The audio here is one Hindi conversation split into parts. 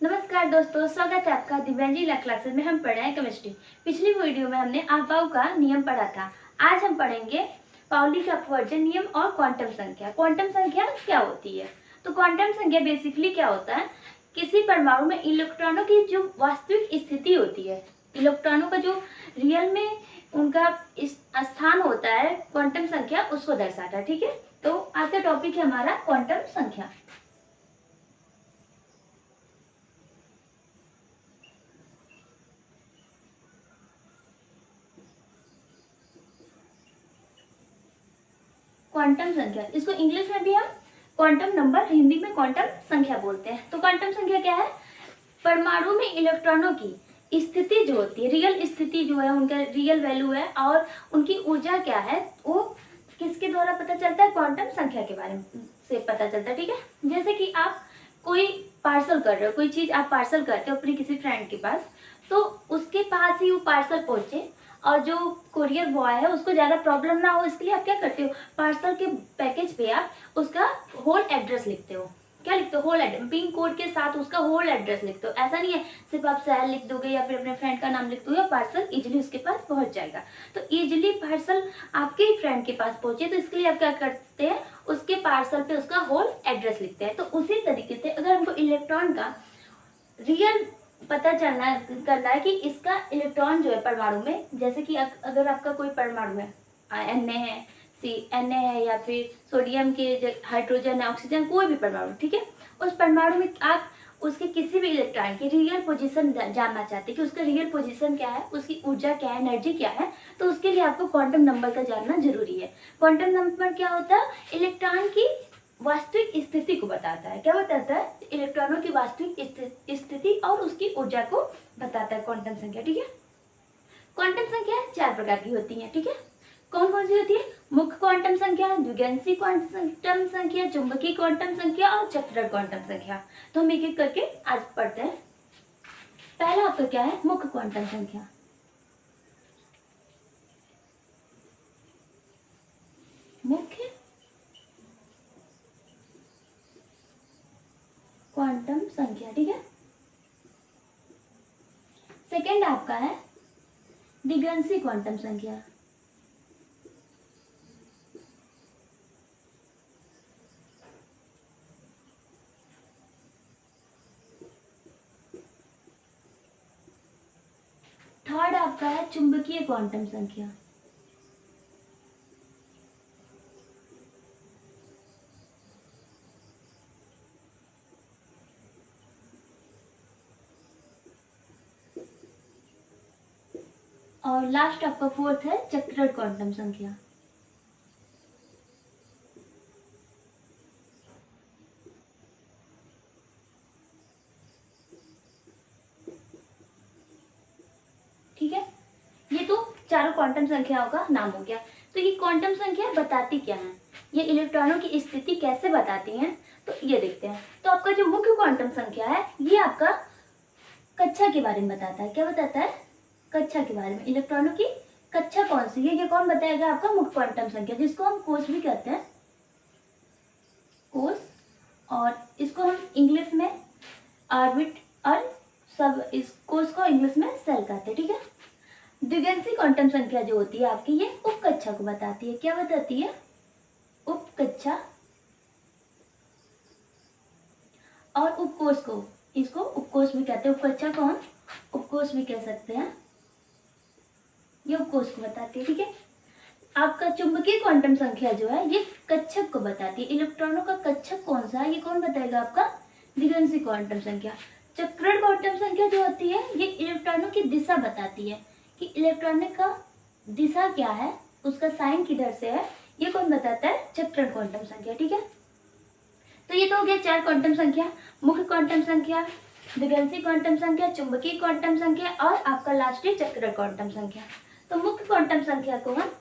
नमस्कार दोस्तों, स्वागत है आपका दिव्यांजी ला क्लासेस में। हम पढ़े हैं केमिस्ट्री। पिछली वीडियो में हमने अफवाह का नियम पढ़ा था। आज हम पढ़ेंगे पाउली का अपवर्जन नियम और क्वांटम संख्या। क्वांटम संख्या क्या होती है? तो क्वांटम संख्या बेसिकली क्या होता है, किसी परमाणु में इलेक्ट्रॉनों की जो वास्तविक स्थिति होती है, इलेक्ट्रॉनों का जो रियल में उनका स्थान होता है, क्वांटम संख्या उसको दर्शाता है। ठीक है, तो आज का टॉपिक है हमारा क्वांटम संख्या। क्वांटम संख्या, इसको इंग्लिश में भी हम क्वांटम नंबर, हिंदी में क्वांटम संख्या बोलते हैं। तो क्वांटम संख्या क्या है? परमाणु में इलेक्ट्रॉनों की स्थिति जो होती है, रियल स्थिति जो है, उनका रियल वैल्यू है और उनकी ऊर्जा क्या है, वो किसके द्वारा पता चलता है? क्वांटम संख्या के बारे में से पता चलता है। ठीक है, जैसे कि आप कोई पार्सल कर रहे हो, कोई चीज आप पार्सल करते हो अपने किसी फ्रेंड के पास, तो उसके पास ही वो पार्सल पहुंचे और जो कुरियर बॉय है उसको ज़्यादा प्रॉब्लम ना हो, इसके लिए आप क्या करते हो, पार्सल के पैकेज पे आप उसका होल एड्रेस लिखते हो। क्या लिखते हो? होल एड्रेस, पिन कोड के साथ उसका होल एड्रेस लिखते हो। ऐसा नहीं है सिर्फ आप शहर लिख दोगे या फिर अपने फ्रेंड का नाम लिख दोगे, पार्सल इजिली उसके पास पहुंच जाएगा। तो इजिली पार्सल आपके ही फ्रेंड के पास पहुंचे, तो इसके लिए आप क्या करते हैं, उसके पार्सल पे उसका होल एड्रेस लिखते हैं। तो उसी तरीके से अगर हमको इलेक्ट्रॉन का रियल पता करना है कि इसका इलेक्ट्रॉन जो है परमाणु में, जैसे कि अगर आपका कोई परमाणु है, Na है, Na है, या फिर सोडियम के हाइड्रोजन है, ऑक्सीजन, कोई भी परमाणु, ठीक है, उस परमाणु में आप उसके किसी भी इलेक्ट्रॉन की रियल पोजीशन जानना चाहते हैं कि उसका रियल पोजीशन क्या है, उसकी ऊर्जा क्या है, एनर्जी क्या है, तो उसके लिए आपको क्वांटम नंबर का जानना जरूरी है। क्वांटम नंबर क्या होता है? इलेक्ट्रॉन की वास्तविक स्थिति को बताता है। क्या बताता है? इलेक्ट्रॉनों की वास्तविक स्थिति और उसकी ऊर्जा को बताता है क्वांटम संख्या। ठीक है, क्वांटम संख्या 4 प्रकार की होती है। ठीक है, कौन कौन सी होती है? मुख्य क्वांटम संख्या, द्विगंशी क्वांटम संख्या, चुंबकीय क्वांटम संख्या और चक्रण क्वांटम संख्या। तो हम एक एक करके आज पढ़ते हैं। पहला आपका क्या है? मुख्य क्वांटम संख्या। मुख्य क्वांटम संख्या, ठीक है। सेकेंड आपका है द्विगंशी क्वांटम संख्या। थर्ड आपका है चुंबकीय क्वांटम संख्या। और लास्ट आपका फोर्थ है चक्रण क्वांटम संख्या। ठीक है, ये तो चारों क्वांटम संख्याओं का नाम हो गया। तो ये क्वांटम संख्या बताती क्या है, ये इलेक्ट्रॉनों की स्थिति कैसे बताती हैं, तो ये देखते हैं। तो आपका जो मुख्य क्वांटम संख्या है, ये आपका कक्षा के बारे में बताता है। क्या बताता है? कक्षा के बारे में। इलेक्ट्रॉनों की कक्षा कौन सी है, ये कौन बताएगा? आपका मुख्य क्वांटम संख्या, जिसको हम कोष भी कहते हैं, कोष। और इसको हम इंग्लिश में ऑर्बिट और सब, इस कोष को इंग्लिश में सेल कहते हैं। ठीक है, द्विगंशी क्वांटम संख्या जो होती है आपकी, ये उप कक्षा को बताती है। क्या बताती है? उप कक्षा। और उपकोष को, इसको उपकोष भी कहते हैं, उपकक्षा को हम उपकोष भी कह सकते हैं, ये उपकोष को बताती है। ठीक है, आपका चुंबकीय क्वांटम संख्या जो है, ये कक्षक को बताती है। इलेक्ट्रॉनों का कक्षक कौन सा है, ये कौन बताएगा? आपका द्विगंशी क्वांटम संख्या। चक्रण क्वांटम संख्या जो होती है, ये इलेक्ट्रॉनों की दिशा बताती है कि इलेक्ट्रॉन का दिशा क्या है, उसका साइन किधर से है, ये कौन बताता है? चक्रण क्वांटम संख्या। ठीक है, तो ये तो हो गया 4 क्वांटम संख्या, मुख्य क्वांटम संख्या, द्विगंशी क्वांटम संख्या, चुंबकीय क्वांटम संख्या और आपका लास्ट है चक्रण क्वांटम संख्या। तो मुख्य क्वांटम संख्या को हम,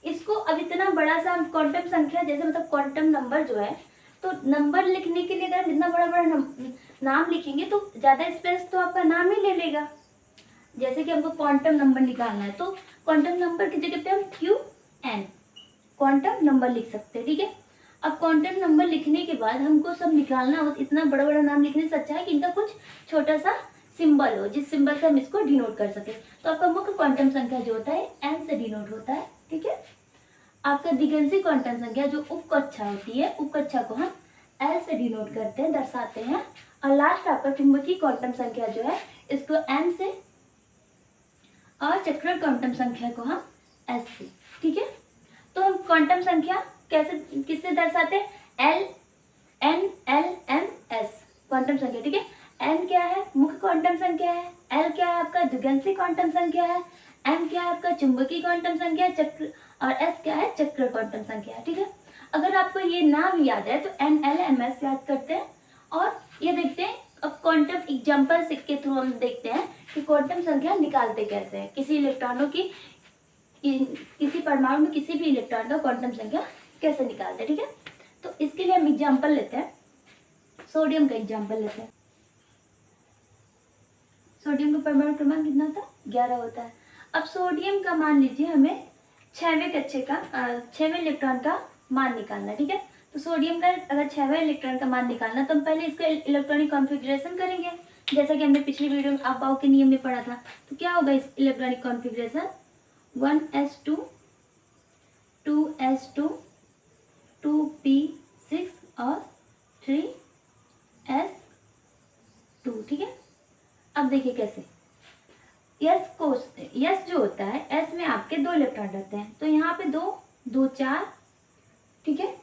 इसको अब इतना बड़ा सा क्वांटम संख्या, जैसे मतलब क्वांटम नंबर जो है, तो नंबर लिखने के लिए अगर हम इतना बड़ा बड़ा नाम लिखेंगे तो ज्यादा स्पेस तो आपका नाम ही ले लेगा। जैसे कि हमको क्वांटम नंबर निकालना है, तो क्वांटम नंबर की जगह पे हम QN क्वांटम नंबर लिख सकते हैं। ठीक है, अब क्वांटम नंबर लिखने के बाद हमको सब निकालना हो, इतना बड़ा बड़ा नाम लिखने से अच्छा है कि इनका कुछ छोटा सा सिंबल हो, जिस सिंबल से हम इसको डिनोट कर सके। तो आपका मुख्य क्वांटम संख्या जो होता है एन से डिनोट होता है, ठीक है। आपका दिगंशी क्वांटम संख्या जो उपकक्षा होती है, उपकक्षा को हम एल से डिनोट करते हैं, दर्शाते हैं। और लास्ट आपका चुंबकीय क्वांटम संख्या जो है इसको एम से, और चक्रण क्वांटम संख्या को हम एस से, ठीक है। तो हम क्वांटम संख्या कैसे, किससे दर्शाते हैं? L, N, L, M, S quantum संख्या, ठीक है। एन क्या है? मुख्य क्वांटम संख्या है। एल क्या है? आपका द्विगंशी क्वांटम संख्या है। एम क्या है? आपका चुंबकीय क्वांटम संख्या चक्र, और एस क्या है? चक्र क्वांटम संख्या है, ठीक है। अगर आपको ये नाम याद है तो एन, एल, एम, एस याद करते हैं और ये देखते हैं। अब क्वांटम एग्जाम्पल के थ्रू हम देखते हैं कि क्वांटम संख्या निकालते कैसे हैं। किसी इलेक्ट्रॉनों की, किसी परमाणु में किसी भी इलेक्ट्रॉन का क्वांटम संख्या कैसे निकालते हैं, ठीक है। तो इसके लिए हम एग्जाम्पल लेते हैं, सोडियम का एग्जाम्पल लेते हैं। सोडियम का परमाणु क्रमांक कितना होता है? 11 होता है। अब सोडियम का मान लीजिए हमें 6वें कक्षे का 6वें इलेक्ट्रॉन का मान निकालना है, ठीक है। तो सोडियम का अगर 6वें इलेक्ट्रॉन का मान निकालना तो हम पहले इसका इलेक्ट्रॉनिक कॉन्फ़िगरेशन करेंगे, जैसा कि हमने पिछली वीडियो में अबाव के नियम में पढ़ा था। तो क्या होगा इस electronic configuration? 1s2 2s2 2p6 और 3s2, ठीक है। अब देखिए कैसे, यस को, यस जो होता है, एस में आपके 2 इलेक्ट्रॉन रहते हैं, तो यहाँ पे 2 2 4, ठीक है,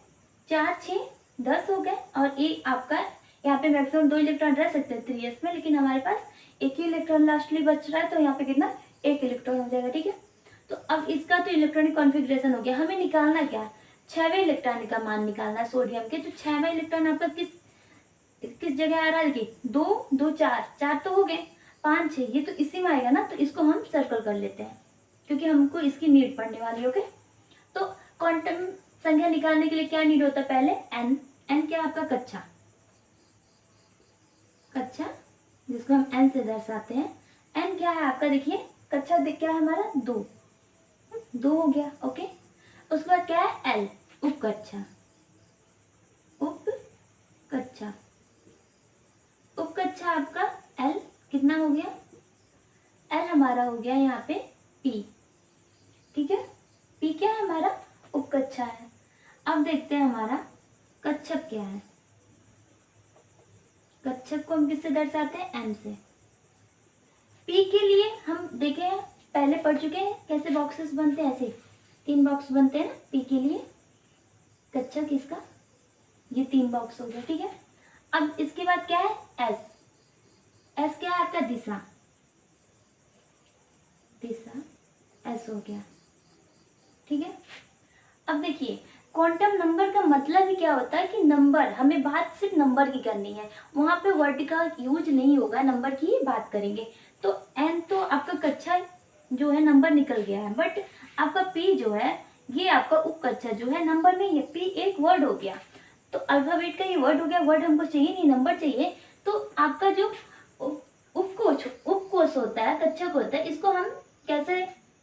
4 6 10 हो गए। और एक आपका यहाँ पे मैक्सिमम 2 इलेक्ट्रॉन रह सकते हैं 3s में, लेकिन हमारे पास एक ही इलेक्ट्रॉन लास्टली बच रहा है, तो यहाँ पे कितना? 1 इलेक्ट्रॉन हो जाएगा, ठीक है। तो अब इसका तो इलेक्ट्रॉनिक कॉन्फ़िगरेशन हो गया। हमें निकालना क्या है? 6वें इलेक्ट्रॉन का मान निकालना है सोडियम के। तो 6वां इलेक्ट्रॉन आपका किस जगह आ रहा है? देखिए 2 2 4 4 तो हो गए, 5 6 ये तो इसी में आएगा ना, तो इसको हम सर्कल कर लेते हैं क्योंकि हमको इसकी नीड पड़ने वाली है, ओके। तो क्वांटम संख्या निकालने के लिए क्या नीड होता है? पहले एन, एन क्या आपका? कक्षा, कक्षा जिसको हम एन से दर्शाते हैं। एन क्या है आपका? देखिए कक्षा क्या है हमारा? 2 हो गया, ओके। उसके बाद क्या है? एल, उपकक्षा, उपकक्षा, उपकक्षा आपका एल कितना हो गया? एल हमारा हो गया यहाँ पे पी, ठीक है। पी क्या है हमारा? उपकक्षा है। अब देखते हैं हमारा कक्षक क्या है। कक्षक को हम किससे दर्शाते हैं? एम से। पी के लिए हम देखे पहले पढ़ चुके हैं कैसे बॉक्सेस बनते हैं, ऐसे 3 बॉक्स बनते हैं ना पी के लिए। कक्षक इसका ये 3 बॉक्स हो गया, ठीक है। अब इसके बाद क्या है? एस, एस क्या है आपका? दिशा, दिशा एस हो गया, ठीक है। अब देखिए क्वांटम नंबर का मतलब ही क्या होता है कि नंबर, हमें बात सिर्फ नंबर की करनी है, वहां पे वर्ड का यूज नहीं होगा, नंबर की ही बात करेंगे। तो एन तो आपका कक्षा जो है नंबर निकल गया है, बट आपका पी जो है ये आपका उपकक्षा जो है नंबर में, ये पी एक वर्ड हो गया। तो अल्फाबेट का ये वर्ड हो गया, वर्ड हमको चाहिए नहीं, नंबर चाहिए। तो आपका जो उपकोष होता है, कक्षक होता है, इसको हम कैसे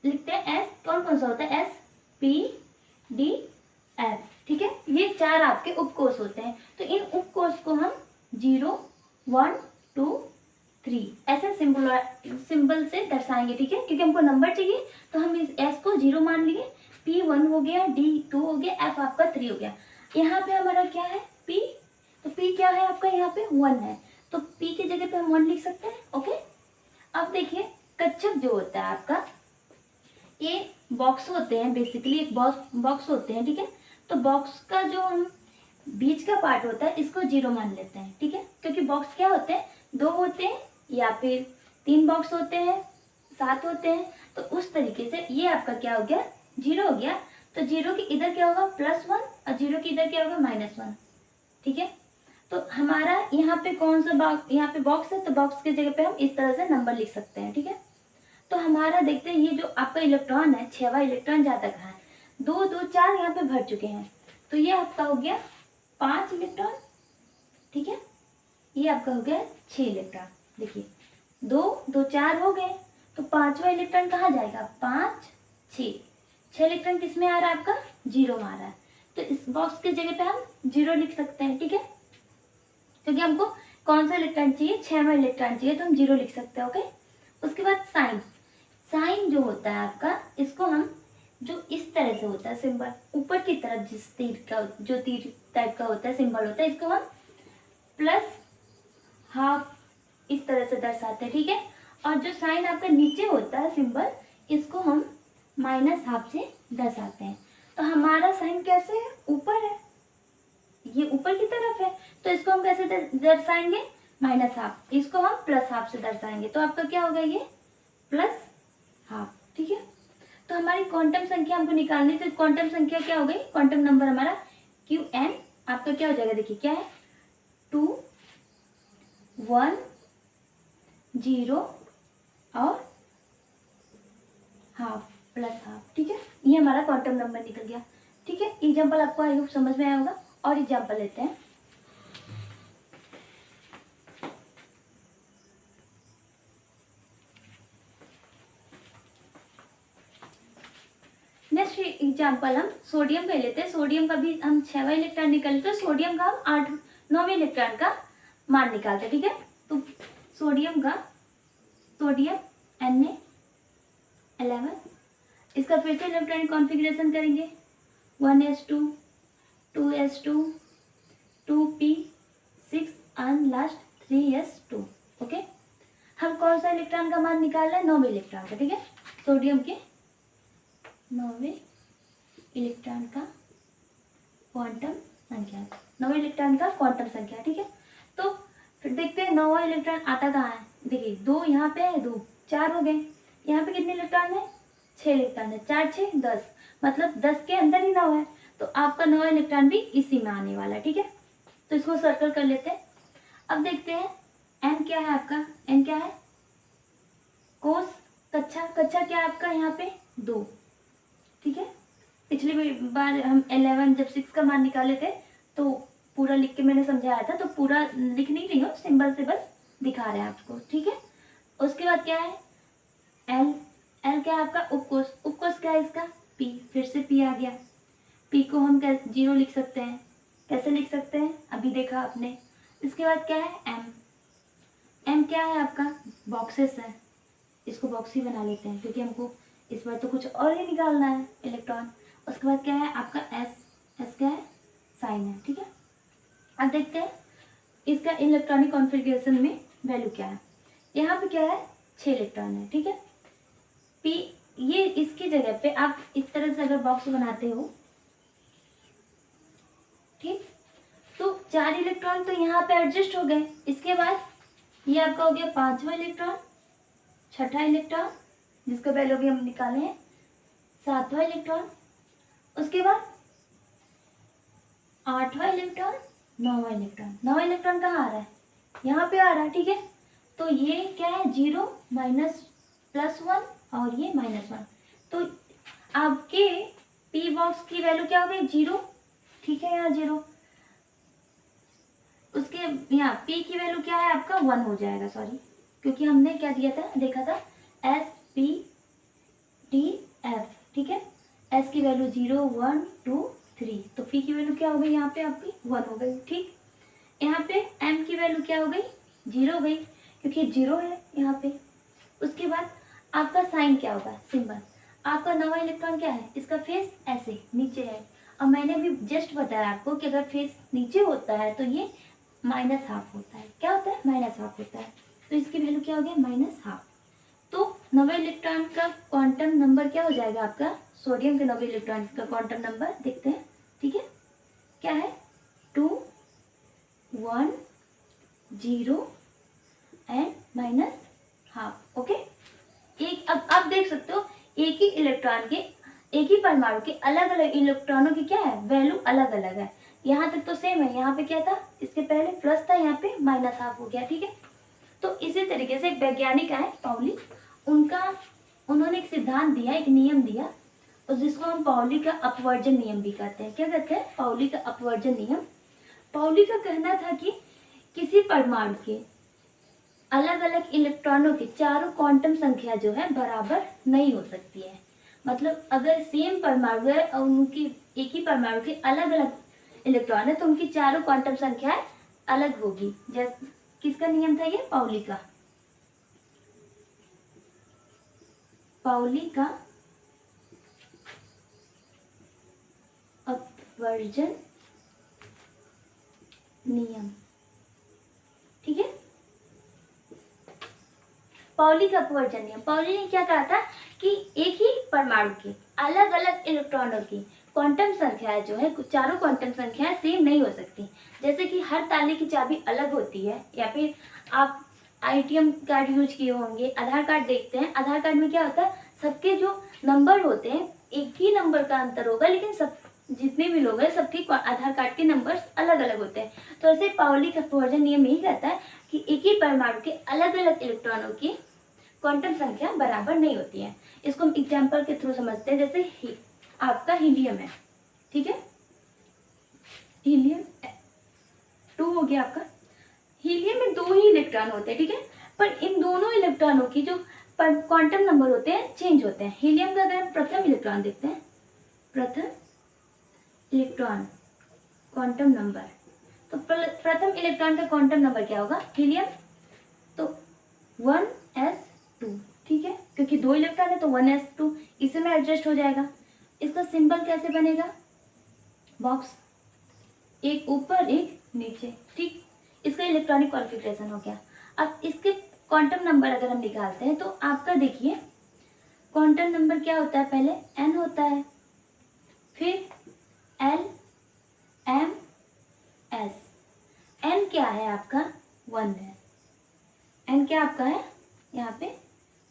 लिखते हैं? एस, कौन कौन सा होता है? एस पी डी एफ, ठीक है। ये 4 आपके उपकोष होते हैं। तो इन उपकोष को हम 0 1 2 3 ऐसे सिंबल से दर्शाएंगे, ठीक है, क्योंकि हमको नंबर चाहिए। तो हम इस एस को 0 मान लिए, पी 1 हो गया, डी 2 हो गया, एफ आपका 3 हो गया। यहाँ पे हमारा क्या है? पी, तो पी क्या है आपका? यहाँ पे 1 है, तो पी की जगह पे हम 1 लिख सकते हैं, ओके। अब देखिए कक्षक जो होता है आपका, ये बॉक्स होते हैं, बेसिकली एक बॉक्स होते हैं, ठीक है। तो बॉक्स का जो हम बीच का पार्ट होता है इसको 0 मान लेते हैं, ठीक है, क्योंकि बॉक्स क्या होते हैं? 2 होते हैं या फिर 3 बॉक्स होते हैं, 7 होते हैं। तो उस तरीके से ये आपका क्या हो गया? 0 हो गया। तो 0 की इधर क्या होगा? +1 और 0 की इधर क्या होगा? -1, ठीक है। तो हमारा यहाँ पे कौन सा बॉक्स, यहाँ पे बॉक्स है, तो बॉक्स की जगह पे हम इस तरह से नंबर लिख सकते हैं, ठीक है। तो हमारा देखते हैं ये जो आपका इलेक्ट्रॉन है, 6वां इलेक्ट्रॉन जाता कहाँ है? 2 2 4 यहाँ पे भर चुके हैं, तो ये आपका हो गया 5 इलेक्ट्रॉन, ठीक है। ये आपका हो गया 6 इलेक्ट्रॉन। देखिए 2 2 4 हो गए, तो 5वां इलेक्ट्रॉन कहाँ जाएगा? 5 6 इलेक्ट्रॉन किस में आ रहा है आपका? 0 में आ रहा है। तो इस बॉक्स की जगह पे हम 0 लिख सकते हैं, ठीक है, क्योंकि हमको कौन सा इलेक्ट्रॉन चाहिए, 6वां इलेक्ट्रॉन चाहिए, तो हम 0 लिख सकते हैं। ओके, उसके बाद साइन। साइन जो होता है आपका, इसको हम जो इस तरह से होता है सिंबल, ऊपर की तरफ जिस तीर का, जो तीर टाइप का होता है सिंबल होता है, इसको हम प्लस हाफ इस तरह से दर्शाते हैं, ठीक है। और जो साइन आपका नीचे होता है सिंबल, इसको हम माइनस हाफ से दर्शाते हैं। तो हमारा साइन कैसे है, ऊपर है, ये ऊपर की तरफ है, तो इसको हम कैसे दर्शाएंगे, माइनस हाफ, इसको हम प्लस हाफ से दर्शाएंगे, तो आपका क्या होगा, ये प्लस हाफ, ठीक है। तो हमारी क्वांटम संख्या हमको निकालनी, तो क्वांटम संख्या क्या हो गई, क्वांटम नंबर हमारा Qn आपका क्या हो जाएगा, देखिए क्या है, 2 1 0 और हाफ प्लस हाफ, ठीक है। ये हमारा क्वांटम नंबर निकल गया, ठीक है। एग्जाम्पल आपको आई होप समझ में आया होगा, और एग्जाम्पल लेते हैं। नेक्स्ट एग्जाम्पल हम सोडियम का लेते हैं। सोडियम का भी हम 6वां इलेक्ट्रॉन निकालते हैं, सोडियम का हम 9वें इलेक्ट्रॉन का मान निकालते हैं, ठीक है। तो सोडियम का, सोडियम Na11, इसका फिर से इलेक्ट्रॉनिक कॉन्फ़िगरेशन करेंगे, 1s2 2s2 2p6 and last 3s2। Okay, हम कौन सा इलेक्ट्रॉन का मान निकाल रहे हैं, 9वें इलेक्ट्रॉन का, ठीक है। सोडियम के 9वें इलेक्ट्रॉन का क्वांटम संख्या, 9वें इलेक्ट्रॉन का क्वांटम संख्या, ठीक है। तो फिर देखते हैं 9वां इलेक्ट्रॉन आता कहाँ है, देखिए 2 यहाँ पे है, 2 4 हो गए, यहाँ पे कितने इलेक्ट्रॉन है, 6 इलेक्ट्रॉन है, 4 6 10, मतलब 10 के अंदर ही 9 है, तो आपका 9वां इलेक्ट्रॉन भी इसी में आने वाला है, ठीक है। तो इसको सर्कल कर लेते हैं। अब देखते हैं एन क्या है आपका, एन क्या है, कोस कक्षा, कक्षा क्या है आपका यहाँ पे 2, ठीक है। पिछली बार हम 11 जब 6 का मान निकाले थे, तो पूरा लिख के मैंने समझाया था, तो पूरा लिख नहीं रही हूँ, सिंबल से बस दिखा रहे हैं आपको, ठीक है। उसके बाद क्या है, एल, एल क्या है आपका, उपकोष, उपकोष क्या है इसका, पी, फिर से पी आ गया, पी को हम 0 लिख सकते हैं, कैसे लिख सकते हैं, अभी देखा आपने। इसके बाद क्या है, एम, एम क्या है आपका, बॉक्सेस है, इसको बॉक्स ही बना लेते हैं, क्योंकि हमको इस बार तो कुछ और ही निकालना है इलेक्ट्रॉन। उसके बाद क्या है आपका एस, एस क्या है, साइन है, ठीक है। अब देखते हैं इसका इलेक्ट्रॉनिक कॉन्फ़िगरेशन में वैल्यू क्या है। यहाँ पे क्या है, 6 इलेक्ट्रॉन है, ठीक है। पी, ये इसकी जगह पे आप इस तरह से अगर बॉक्स बनाते हो, ठीक, तो 4 इलेक्ट्रॉन तो यहाँ पे एडजस्ट हो गए। इसके बाद ये आपका हो गया 5वां इलेक्ट्रॉन, 6ठा इलेक्ट्रॉन जिसका वैल्यू भी हम निकाले हैं, 7वां इलेक्ट्रॉन, उसके बाद 8वां इलेक्ट्रॉन, 9वां इलेक्ट्रॉन। 9वां इलेक्ट्रॉन कहाँ आ रहा है, यहाँ पे आ रहा है, ठीक है। तो ये क्या है, 0 माइनस प्लस 1 और ये -1, तो आपके पी बॉक्स की वैल्यू क्या हो गई, 0, ठीक है, यहाँ 0। उसके यहाँ पी की वैल्यू क्या है आपका, 1 हो जाएगा, सॉरी, क्योंकि हमने क्या दिया था, देखा था SPDF, ठीक है। S की वैल्यू 0 1 2 3, तो P की वैल्यू क्या हो गई यहाँ पे आपकी, 1 हो गई, ठीक। यहाँ पे M की वैल्यू क्या हो गई, 0 हो गई, क्योंकि 0 है यहाँ पे। उसके बाद आपका साइन क्या होगा, सिंबल, आपका 9वां इलेक्ट्रॉन क्या है, इसका फेस ऐसे नीचे है, और मैंने अभी जस्ट बताया आपको कि अगर फेस नीचे होता है तो ये -12 होता है, क्या होता है, -12 होता है, तो इसकी वैल्यू क्या हो गया, -12। तो 9वें इलेक्ट्रॉन का क्वांटम नंबर क्या हो जाएगा आपका, सोडियम के 9वें इलेक्ट्रॉन का क्वांटम नंबर देखते हैं, ठीक है, क्या है, 2 1 0 एंड -12। ओके, एक, अब आप देख सकते हो एक ही इलेक्ट्रॉन के, एक ही परमाणु के अलग अलग इलेक्ट्रॉनों की क्या है, वैल्यू अलग अलग है। यहाँ तक तो सेम है, यहाँ पे क्या था, इसके पहले प्लस था, यहाँ पे -12 हो गया, ठीक है। तो इसी तरीके से एक वैज्ञानिक आए पाउली, उन्होंने एक सिद्धांत दिया, एक नियम दिया, और जिसको हम पाउली का अपवर्जन नियम भी कहते हैं। क्या कहते हैं, पाउली का अपवर्जन नियम। पाउली का कहना था कि किसी परमाणु के अलग अलग इलेक्ट्रॉनों की चारों क्वांटम संख्या जो है बराबर नहीं हो सकती है। मतलब अगर सेम परमाणु है और उनकी एक ही परमाणु के अलग अलग इलेक्ट्रॉन है तो उनकी चारों क्वांटम संख्याएं अलग होगी। जैसे किसका नियम था ये? पाउली का अपवर्जन नियम। ठीक है, पाउली का अपवर्जन नियम। पाउली ने क्या कहा था कि एक ही परमाणु के अलग अलग इलेक्ट्रॉनों की क्वांटम संख्याएं जो है, चारों क्वांटम संख्याएं सेम नहीं हो सकती। जैसे कि हर ताले की चाबी अलग होती है, या फिर आप ATM कार्ड यूज किए होंगे, आधार कार्ड देखते हैं, आधार कार्ड में क्या होता है, सबके जो नंबर होते हैं एक ही नंबर का अंतर होगा, लेकिन सब जितने भी लोग हैं सबके आधार कार्ड के नंबर्स अलग अलग होते हैं। तो ऐसे पाउली का अपवर्जन नियम यही कहता है कि एक ही परमाणु के अलग अलग इलेक्ट्रॉनों की क्वांटम संख्या बराबर नहीं होती है। इसको हम एग्जाम्पल के थ्रू समझते हैं। जैसे आपका हीलियम है, ठीक है, हीलियम 2 हो गया आपका। हीलियम में 2 ही इलेक्ट्रॉन होते हैं, ठीक है, पर इन दोनों इलेक्ट्रॉनों की जो क्वांटम नंबर होते हैं चेंज होते हैं। हीलियम का अगर हम प्रथम इलेक्ट्रॉन देखते हैं, प्रथम इलेक्ट्रॉन क्वांटम नंबर, तो प्रथम इलेक्ट्रॉन का क्वांटम नंबर क्या होगा? हीलियम तो 1s2, ठीक है, क्योंकि 2 इलेक्ट्रॉन है तो 1s2 इसी में एडजस्ट हो जाएगा। इसका सिंबल कैसे बनेगा? बॉक्स, एक ऊपर एक नीचे, ठीक। इसका इलेक्ट्रॉनिक कॉन्फ़िगरेशन हो गया। अब इसके क्वांटम नंबर अगर हम निकालते हैं तो आपका देखिए क्वांटम नंबर क्या होता है? पहले n होता है, फिर l m s। n क्या है आपका? 1 है। n क्या आपका है? यहाँ पे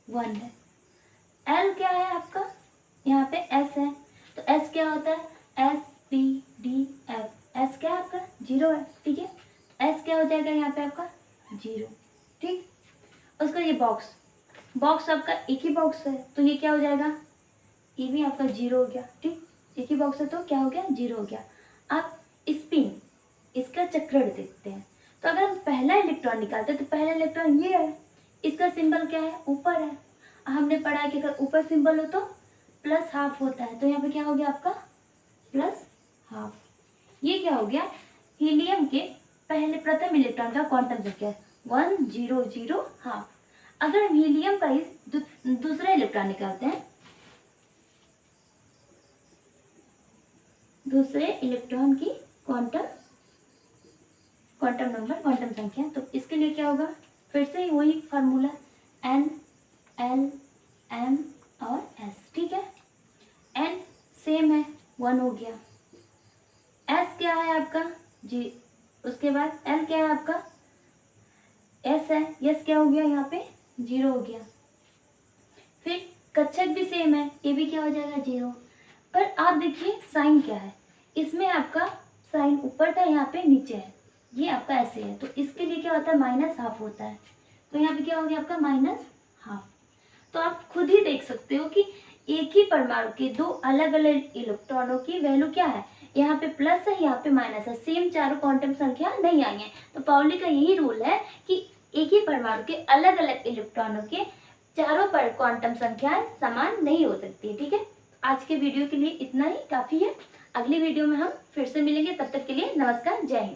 1 है। l क्या है आपका? यहाँ पे s है। तो s क्या होता है? s p d f। s क्या है आपका? 0 है, ठीक है। s क्या हो जाएगा यहाँ पे आपका? 0, ठीक। उसका ये बॉक्स आपका एक ही बॉक्स है तो ये क्या हो जाएगा? ये भी आपका 0 हो गया, ठीक। एक ही बॉक्स है तो क्या हो गया? 0 हो गया। आप स्पिन, इसका चक्रण देखते हैं तो अगर हम पहला इलेक्ट्रॉन निकालते हैं तो पहला इलेक्ट्रॉन ये है, इसका सिंबल क्या है? ऊपर है। हमने पढ़ा है कि अगर ऊपर सिंबल हो तो +½ होता है, तो यहाँ पे क्या हो गया आपका? +½ ये क्या हो गया? हीलियम के पहले प्रथम इलेक्ट्रॉन का क्वांटम संख्या 1 0 0 ½ अगर हम हीलियम का दूसरा इलेक्ट्रॉन निकालते हैं, दूसरे इलेक्ट्रॉन की क्वांटम नंबर, क्वांटम संख्या, तो इसके लिए क्या होगा? फिर से वही फार्मूला n l m और s, ठीक है। n सेम है, 1 हो गया। s क्या है आपका? जी। उसके बाद l क्या है आपका? s है। s क्या हो गया? यहाँ पे 0 हो गया। फिर कक्षक भी सेम है, ये भी क्या हो जाएगा? 0। पर आप देखिए साइन क्या है, इसमें आपका साइन ऊपर था, यहाँ पे नीचे है, ये आपका ऐसे है, तो इसके लिए क्या होता है? -½ होता है, तो यहाँ पे क्या हो गया आपका? -½ तो आप खुद ही देख सकते हो कि एक ही परमाणु के 2 अलग अलग इलेक्ट्रॉनों की वैल्यू क्या है, यहाँ पे प्लस है, यहाँ पे माइनस है, सेम चारों क्वांटम संख्या नहीं आई है। तो पाउली का यही रूल है कि एक ही परमाणु के अलग अलग इलेक्ट्रॉनों के चारों पर क्वांटम संख्याएं समान नहीं हो सकती है, ठीक है। आज के वीडियो के लिए इतना ही काफ़ी है। अगली वीडियो में हम फिर से मिलेंगे, तब तक के लिए नमस्कार, जय हिंद।